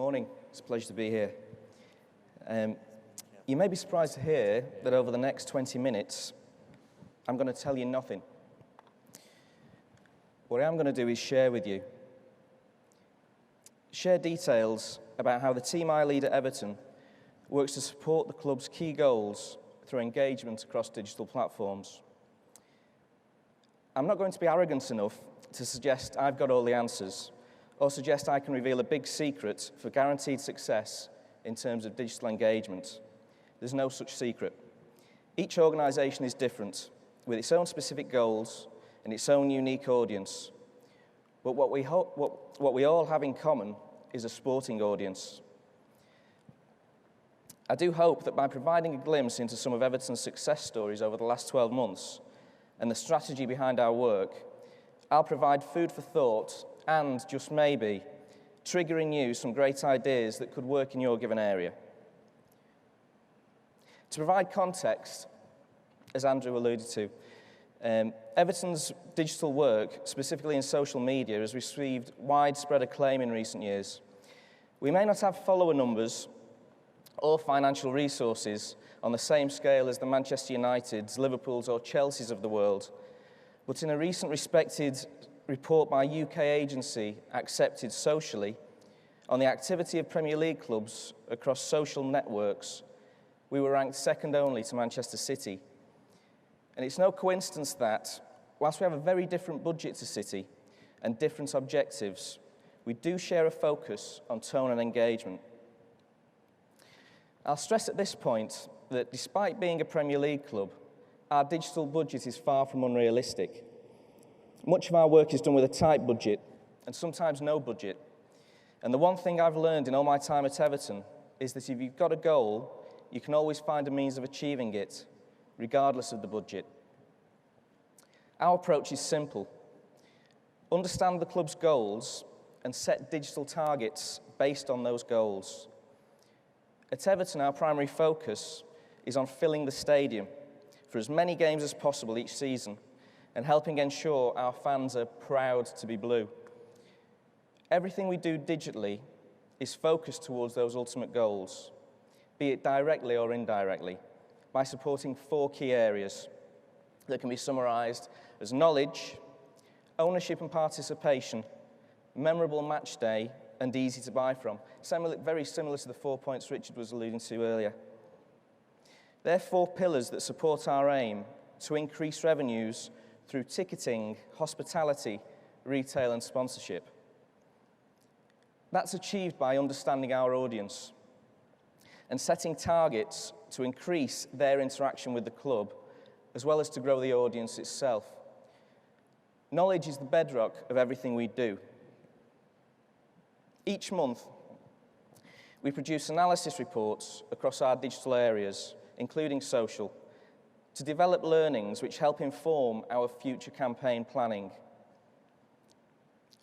morning. It's a pleasure to be here. You may be surprised to hear that over the next 20 minutes, I'm going to tell you nothing. What I'm going to do is share with you. Share details about how the team I lead at Everton works to support the club's key goals through engagement across digital platforms. I'm not going to be arrogant enough to suggest I've got all the answers, or suggest I can reveal a big secret for guaranteed success in terms of digital engagement. There's no such secret. Each organisation is different, with its own specific goals and its own unique audience. But what we all have in common is a sporting audience. I do hope that by providing a glimpse into some of Everton's success stories over the last 12 months and the strategy behind our work, I'll provide food for thought and, just maybe, trigger in you some great ideas that could work in your given area. To provide context, as Andrew alluded to, Everton's digital work, specifically in social media, has received widespread acclaim in recent years. We may not have follower numbers or financial resources on the same scale as the Manchester Uniteds, Liverpools or Chelseas of the world, but in a recent respected report by UK agency Accepted Socially on the activity of Premier League clubs across social networks, we were ranked second only to Manchester City. And it's no coincidence that, whilst we have a very different budget to City and different objectives, we do share a focus on tone and engagement. I'll stress at this point that despite being a Premier League club, our digital budget is far from unrealistic. Much of our work is done with a tight budget, and sometimes no budget. And the one thing I've learned in all my time at Everton is that if you've got a goal, you can always find a means of achieving it, regardless of the budget. Our approach is simple. Understand the club's goals and set digital targets based on those goals. At Everton, our primary focus is on filling the stadium for as many games as possible each season and helping ensure our fans are proud to be blue. Everything we do digitally is focused towards those ultimate goals, be it directly or indirectly, by supporting 4 key areas that can be summarised as knowledge, ownership and participation, memorable match day, and easy to buy from. Very similar to the 4 points Richard was alluding to earlier. They're 4 pillars that support our aim to increase revenues through ticketing, hospitality, retail, and sponsorship. That's achieved by understanding our audience and setting targets to increase their interaction with the club, as well as to grow the audience itself. Knowledge is the bedrock of everything we do. Each month, we produce analysis reports across our digital areas, including social, to develop learnings which help inform our future campaign planning.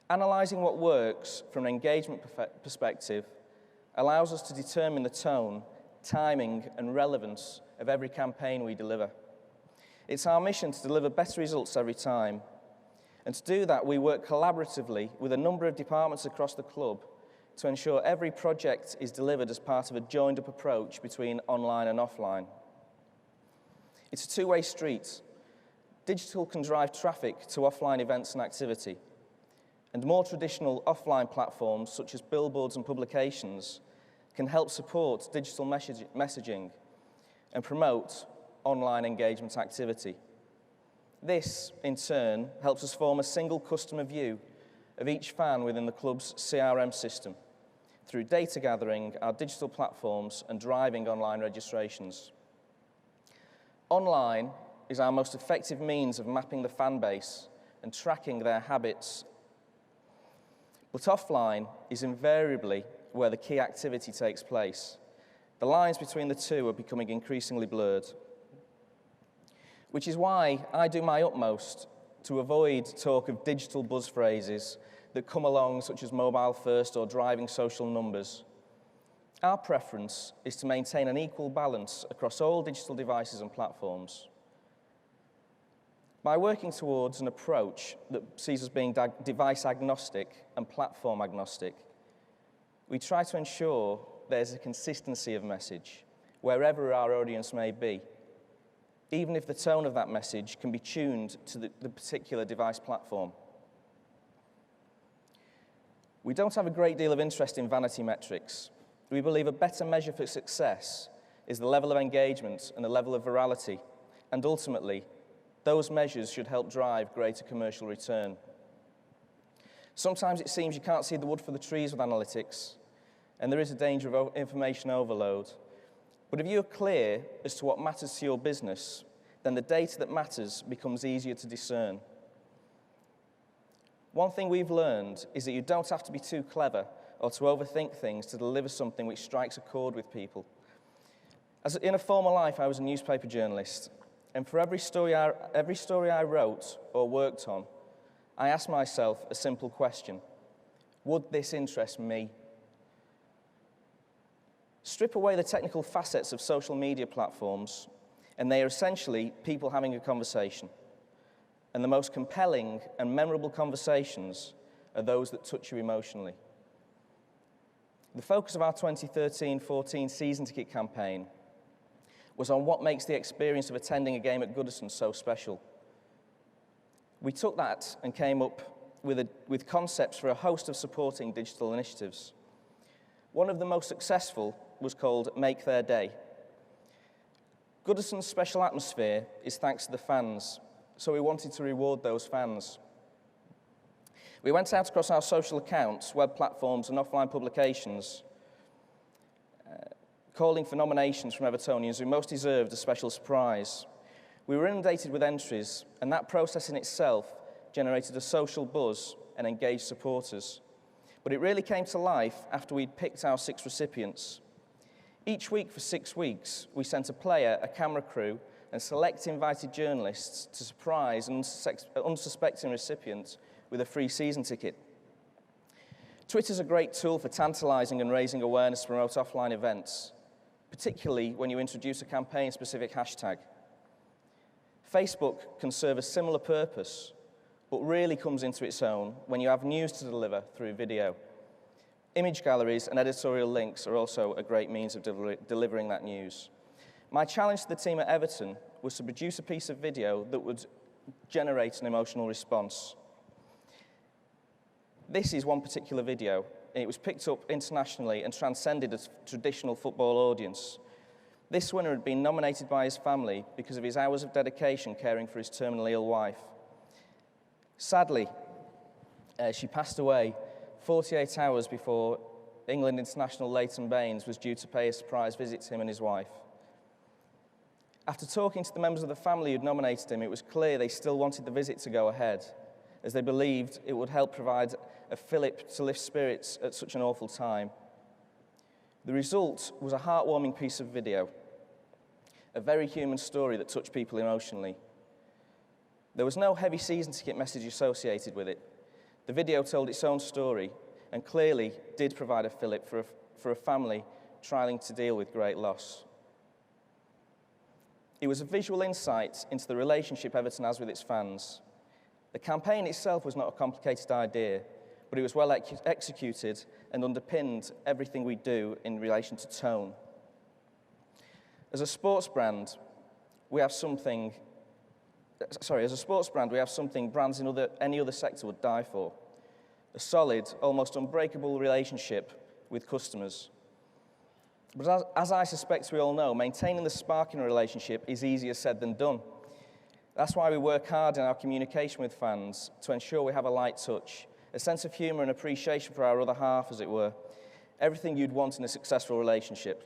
Analysing what works from an engagement perspective allows us to determine the tone, timing, and relevance of every campaign we deliver. It's our mission to deliver better results every time. And to do that, we work collaboratively with a number of departments across the club to ensure every project is delivered as part of a joined-up approach between online and offline. It's a two-way street. Digital can drive traffic to offline events and activity, and more traditional offline platforms, such as billboards and publications, can help support digital messaging and promote online engagement activity. This, in turn, helps us form a single customer view of each fan within the club's CRM system through data gathering, our digital platforms, and driving online registrations. Online is our most effective means of mapping the fan base and tracking their habits. But offline is invariably where the key activity takes place. The lines between the two are becoming increasingly blurred, which is why I do my utmost to avoid talk of digital buzz phrases that come along, such as mobile first or driving social numbers. Our preference is to maintain an equal balance across all digital devices and platforms. By working towards an approach that sees us being device agnostic and platform agnostic, we try to ensure there's a consistency of message wherever our audience may be, even if the tone of that message can be tuned to the particular device platform. We don't have a great deal of interest in vanity metrics. We believe a better measure for success is the level of engagement and the level of virality, and ultimately, those measures should help drive greater commercial return. Sometimes it seems you can't see the wood for the trees with analytics, and there is a danger of information overload. But if you're clear as to what matters to your business, then the data that matters becomes easier to discern. One thing we've learned is that you don't have to be too clever or to overthink things to deliver something which strikes a chord with people. In a former life, I was a newspaper journalist, and for every story I wrote or worked on, I asked myself a simple question: would this interest me? Strip away the technical facets of social media platforms, and they are essentially people having a conversation. And the most compelling and memorable conversations are those that touch you emotionally. The focus of our 2013-14 season ticket campaign was on what makes the experience of attending a game at Goodison so special. We took that and came up with concepts for a host of supporting digital initiatives. One of the most successful was called Make Their Day. Goodison's special atmosphere is thanks to the fans, so we wanted to reward those fans. We went out across our social accounts, web platforms, and offline publications, calling for nominations from Evertonians who most deserved a special surprise. We were inundated with entries, and that process in itself generated a social buzz and engaged supporters. But it really came to life after we'd picked our 6 recipients. Each week for 6 weeks, we sent a player, a camera crew, and select invited journalists to surprise an unsuspecting recipient with a free season ticket. Twitter's a great tool for tantalizing and raising awareness to promote offline events, particularly when you introduce a campaign-specific hashtag. Facebook can serve a similar purpose, but really comes into its own when you have news to deliver through video. Image galleries and editorial links are also a great means of delivering that news. My challenge to the team at Everton was to produce a piece of video that would generate an emotional response. This is one particular video, and it was picked up internationally and transcended a traditional football audience. This winner had been nominated by his family because of his hours of dedication caring for his terminally ill wife. Sadly, she passed away 48 hours before England international Leighton Baines was due to pay a surprise visit to him and his wife. After talking to the members of the family who'd nominated him, it was clear they still wanted the visit to go ahead, as they believed it would help provide a fillip to lift spirits at such an awful time. The result was a heartwarming piece of video, a very human story that touched people emotionally. There was no heavy season ticket message associated with it. The video told its own story and clearly did provide a fillip for a family trying to deal with great loss. It was a visual insight into the relationship Everton has with its fans. The campaign itself was not a complicated idea, but it was well executed and underpinned everything we do in relation to tone. As a sports brand, we have something brands in any other sector would die for: a solid, almost unbreakable relationship with customers. But as I suspect we all know, maintaining the spark in a relationship is easier said than done. That's why we work hard in our communication with fans to ensure we have a light touch, a sense of humour and appreciation for our other half, as it were, everything you'd want in a successful relationship.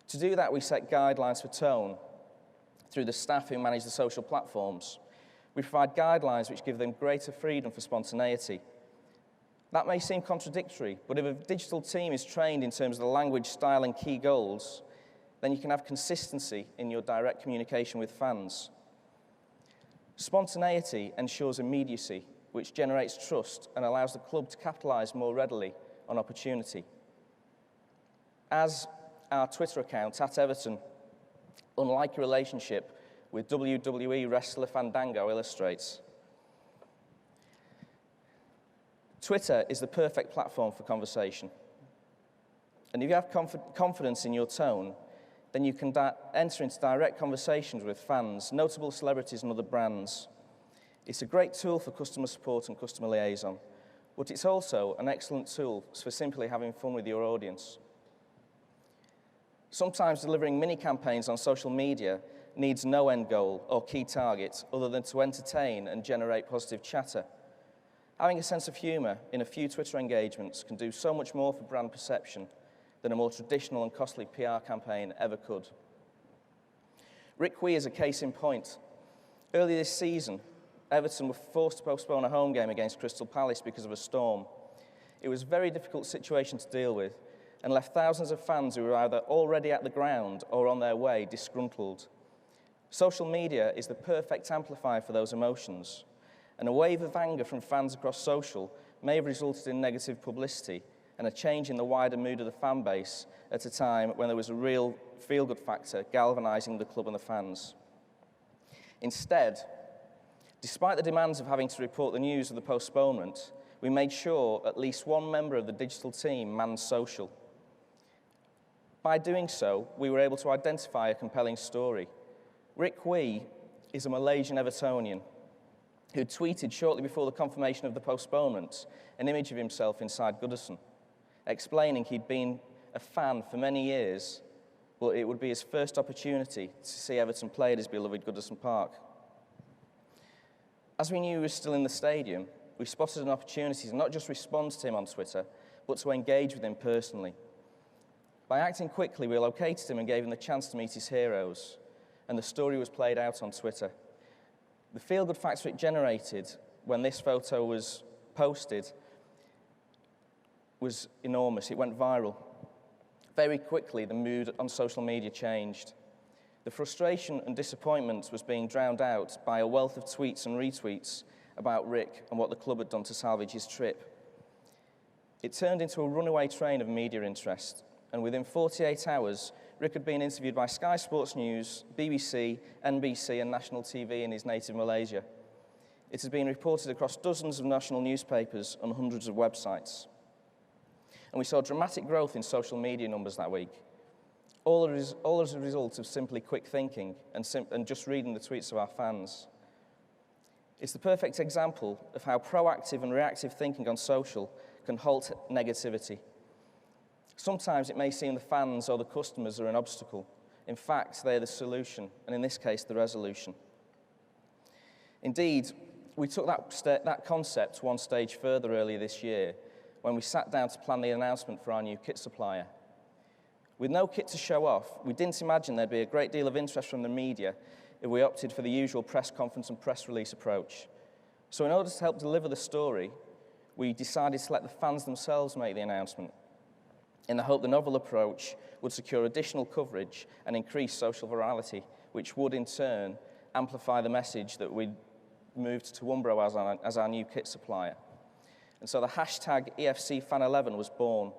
To do that, we set guidelines for tone through the staff who manage the social platforms. We provide guidelines which give them greater freedom for spontaneity. That may seem contradictory, but if a digital team is trained in terms of the language, style, and key goals, then you can have consistency in your direct communication with fans. Spontaneity ensures immediacy, which generates trust and allows the club to capitalise more readily on opportunity. As our Twitter account, @Everton, unlike a relationship with WWE wrestler Fandango illustrates, Twitter is the perfect platform for conversation. And if you have confidence in your tone, then you can enter into direct conversations with fans, notable celebrities and other brands. It's a great tool for customer support and customer liaison, but it's also an excellent tool for simply having fun with your audience. Sometimes delivering mini-campaigns on social media needs no end goal or key target other than to entertain and generate positive chatter. Having a sense of humour in a few Twitter engagements can do so much more for brand perception than a more traditional and costly PR campaign ever could. Rick Wee is a case in point. Earlier this season, Everton were forced to postpone a home game against Crystal Palace because of a storm. It was a very difficult situation to deal with and left thousands of fans who were either already at the ground or on their way disgruntled. Social media is the perfect amplifier for those emotions, and a wave of anger from fans across social may have resulted in negative publicity and a change in the wider mood of the fan base at a time when there was a real feel-good factor galvanising the club and the fans. Instead, despite the demands of having to report the news of the postponement, we made sure at least one member of the digital team manned social. By doing so, we were able to identify a compelling story. Rick Wee is a Malaysian Evertonian who tweeted shortly before the confirmation of the postponement an image of himself inside Goodison, explaining he'd been a fan for many years, but it would be his first opportunity to see Everton play at his beloved Goodison Park. As we knew he was still in the stadium, we spotted an opportunity to not just respond to him on Twitter, but to engage with him personally. By acting quickly, we located him and gave him the chance to meet his heroes, and the story was played out on Twitter. The feel-good factor it generated when this photo was posted was enormous. It went viral. Very quickly, the mood on social media changed. The frustration and disappointment was being drowned out by a wealth of tweets and retweets about Rick and what the club had done to salvage his trip. It turned into a runaway train of media interest, and within 48 hours, Rick had been interviewed by Sky Sports News, BBC, NBC, and national TV in his native Malaysia. It has been reported across dozens of national newspapers and hundreds of websites. And we saw dramatic growth in social media numbers that week, all as a result of simply quick thinking and just reading the tweets of our fans. It's the perfect example of how proactive and reactive thinking on social can halt negativity. Sometimes it may seem the fans or the customers are an obstacle. In fact, they're the solution, and in this case, the resolution. Indeed, we took that concept one stage further earlier this year when we sat down to plan the announcement for our new kit supplier. With no kit to show off, we didn't imagine there'd be a great deal of interest from the media if we opted for the usual press conference and press release approach. So in order to help deliver the story, we decided to let the fans themselves make the announcement, in the hope the novel approach would secure additional coverage and increase social virality, which would in turn amplify the message that we'd moved to Umbro as our new kit supplier. And so the hashtag EFCFan11 was born.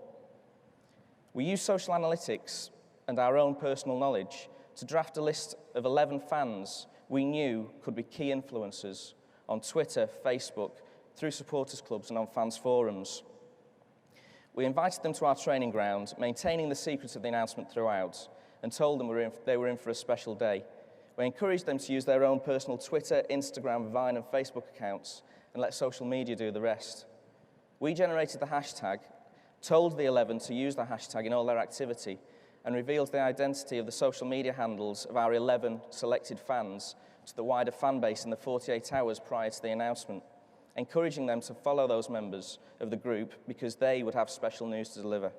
We used social analytics and our own personal knowledge to draft a list of 11 fans we knew could be key influencers on Twitter, Facebook, through supporters clubs and on fans forums. We invited them to our training ground, maintaining the secret of the announcement throughout, and told them they were in for a special day. We encouraged them to use their own personal Twitter, Instagram, Vine, and Facebook accounts, and let social media do the rest. We generated the hashtag, told the 11 to use the hashtag in all their activity, and revealed the identity of the social media handles of our 11 selected fans to the wider fan base in the 48 hours prior to the announcement, encouraging them to follow those members of the group because they would have special news to deliver.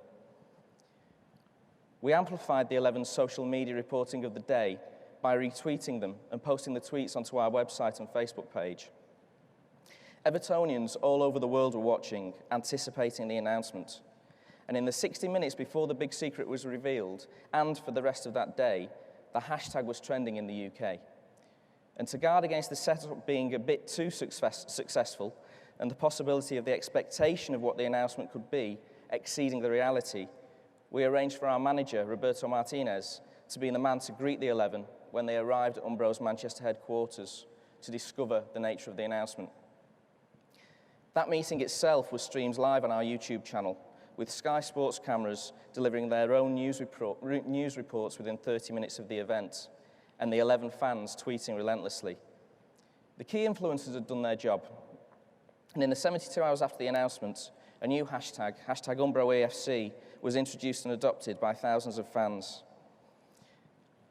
We amplified the 11's social media reporting of the day by retweeting them and posting the tweets onto our website and Facebook page. Evertonians all over the world were watching, anticipating the announcement. And in the 60 minutes before the big secret was revealed, and for the rest of that day, the hashtag was trending in the UK. And to guard against the setup being a bit too successful and the possibility of the expectation of what the announcement could be exceeding the reality, we arranged for our manager, Roberto Martinez, to be the man to greet the 11 when they arrived at Umbro's Manchester headquarters to discover the nature of the announcement. That meeting itself was streamed live on our YouTube channel, with Sky Sports cameras delivering their own news reports within 30 minutes of the event, and the 11 fans tweeting relentlessly. The key influencers had done their job, and in the 72 hours after the announcement, a new hashtag #UmbroAFC, was introduced and adopted by thousands of fans.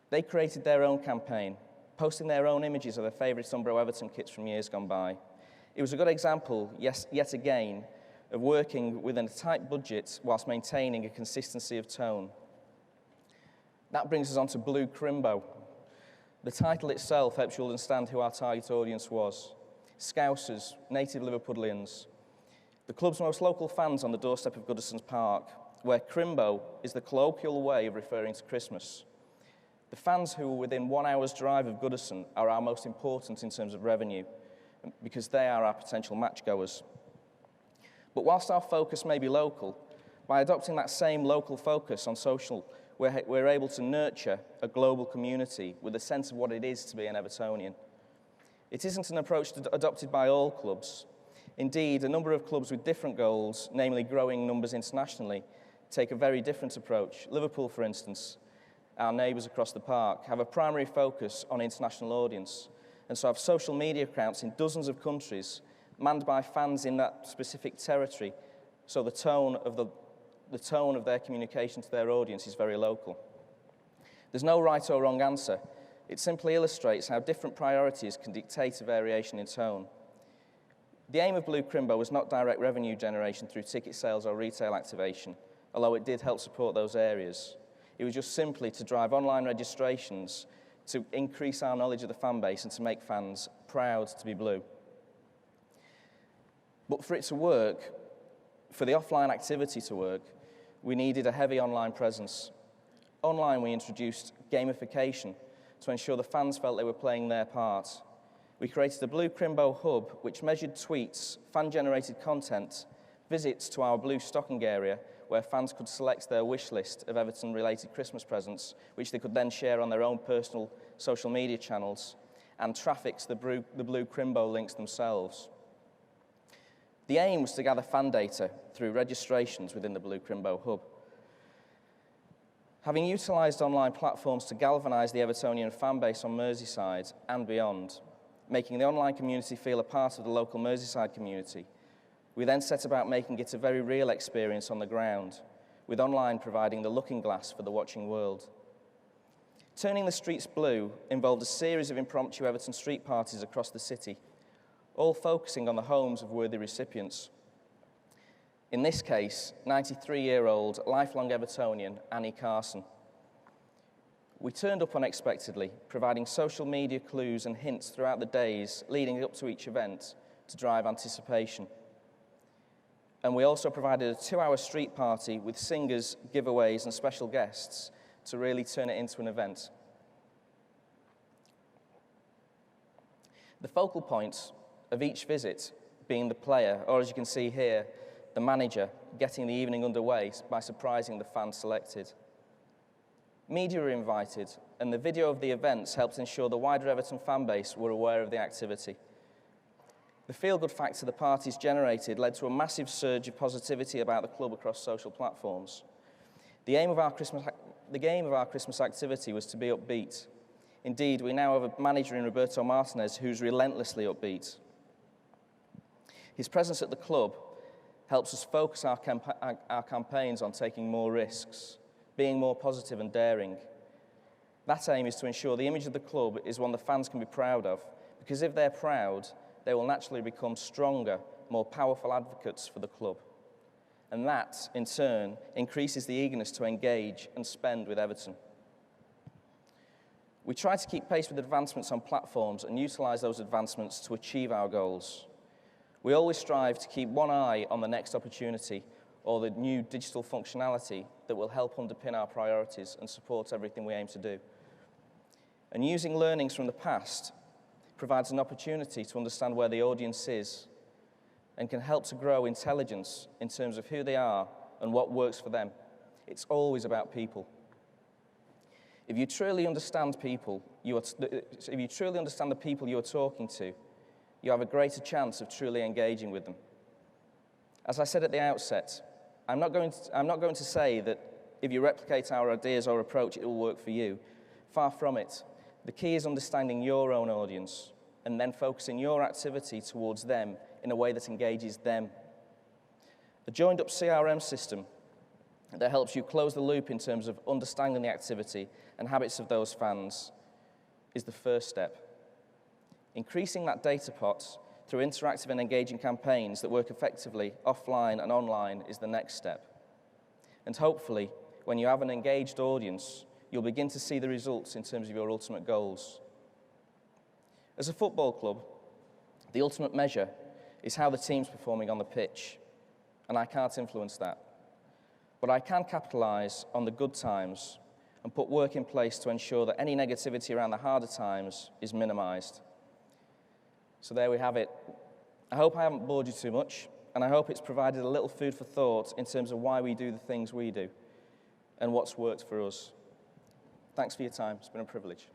They created their own campaign, posting their own images of their favourite Umbro Everton kits from years gone by. It was a good example, yet again, of working within a tight budget whilst maintaining a consistency of tone. That brings us on to Blue Crimbo. The title itself helps you understand who our target audience was. Scousers, native Liverpudlians, the club's most local fans on the doorstep of Goodison's Park, where Crimbo is the colloquial way of referring to Christmas. The fans who are within 1 hour's drive of Goodison are our most important in terms of revenue, because they are our potential matchgoers. But whilst our focus may be local, by adopting that same local focus on social, we're able to nurture a global community with a sense of what it is to be an Evertonian. It isn't an approach adopted by all clubs. Indeed, a number of clubs with different goals, namely growing numbers internationally, take a very different approach. Liverpool, for instance, our neighbours across the park, have a primary focus on international audience, and so have social media accounts in dozens of countries manned by fans in that specific territory, so the tone of their communication to their audience is very local. There's no right or wrong answer. It simply illustrates how different priorities can dictate a variation in tone. The aim of Blue Crimbo was not direct revenue generation through ticket sales or retail activation, although it did help support those areas. It was just simply to drive online registrations to increase our knowledge of the fan base and to make fans proud to be blue. But for it to work, for the offline activity to work, we needed a heavy online presence. Online, we introduced gamification to ensure the fans felt they were playing their part. We created a Blue Crimbo hub, which measured tweets, fan-generated content, visits to our blue stocking area, where fans could select their wish list of Everton-related Christmas presents, which they could then share on their own personal social media channels, and traffics the Blue Crimbo links themselves. The aim was to gather fan data through registrations within the Blue Crimbo hub. Having utilised online platforms to galvanise the Evertonian fan base on Merseyside and beyond, making the online community feel a part of the local Merseyside community, we then set about making it a very real experience on the ground, with online providing the looking glass for the watching world. Turning the streets blue involved a series of impromptu Everton street parties across the city, all focusing on the homes of worthy recipients. In this case, 93-year-old lifelong Evertonian Annie Carson. We turned up unexpectedly, providing social media clues and hints throughout the days leading up to each event to drive anticipation. And we also provided a 2-hour street party with singers, giveaways, and special guests to really turn it into an event. The focal point of each visit being the player, or as you can see here, the manager, getting the evening underway by surprising the fans selected. Media were invited, and the video of the events helped ensure the wider Everton fan base were aware of the activity. The feel-good factor the parties generated led to a massive surge of positivity about the club across social platforms. The aim of our Christmas activity was to be upbeat. Indeed, we now have a manager in Roberto Martinez who's relentlessly upbeat. His presence at the club helps us focus our campaigns on taking more risks, being more positive and daring. That aim is to ensure the image of the club is one the fans can be proud of, because if they're proud, they will naturally become stronger, more powerful advocates for the club. And that, in turn, increases the eagerness to engage and spend with Everton. We try to keep pace with advancements on platforms and utilise those advancements to achieve our goals. We always strive to keep one eye on the next opportunity or the new digital functionality that will help underpin our priorities and support everything we aim to do. And using learnings from the past provides an opportunity to understand where the audience is and can help to grow intelligence in terms of who they are and what works for them. It's always about people. If you truly understand the people you are talking to, you have a greater chance of truly engaging with them. As I said at the outset, I'm not going to say that if you replicate our ideas or approach, it will work for you. Far from it. The key is understanding your own audience and then focusing your activity towards them in a way that engages them. A joined-up CRM system that helps you close the loop in terms of understanding the activity and habits of those fans is the first step. Increasing that data pot through interactive and engaging campaigns that work effectively offline and online is the next step. And hopefully, when you have an engaged audience, you'll begin to see the results in terms of your ultimate goals. As a football club, the ultimate measure is how the team's performing on the pitch, and I can't influence that. But I can capitalise on the good times and put work in place to ensure that any negativity around the harder times is minimised. So there we have it. I hope I haven't bored you too much, and I hope it's provided a little food for thought in terms of why we do the things we do and what's worked for us. Thanks for your time. It's been a privilege.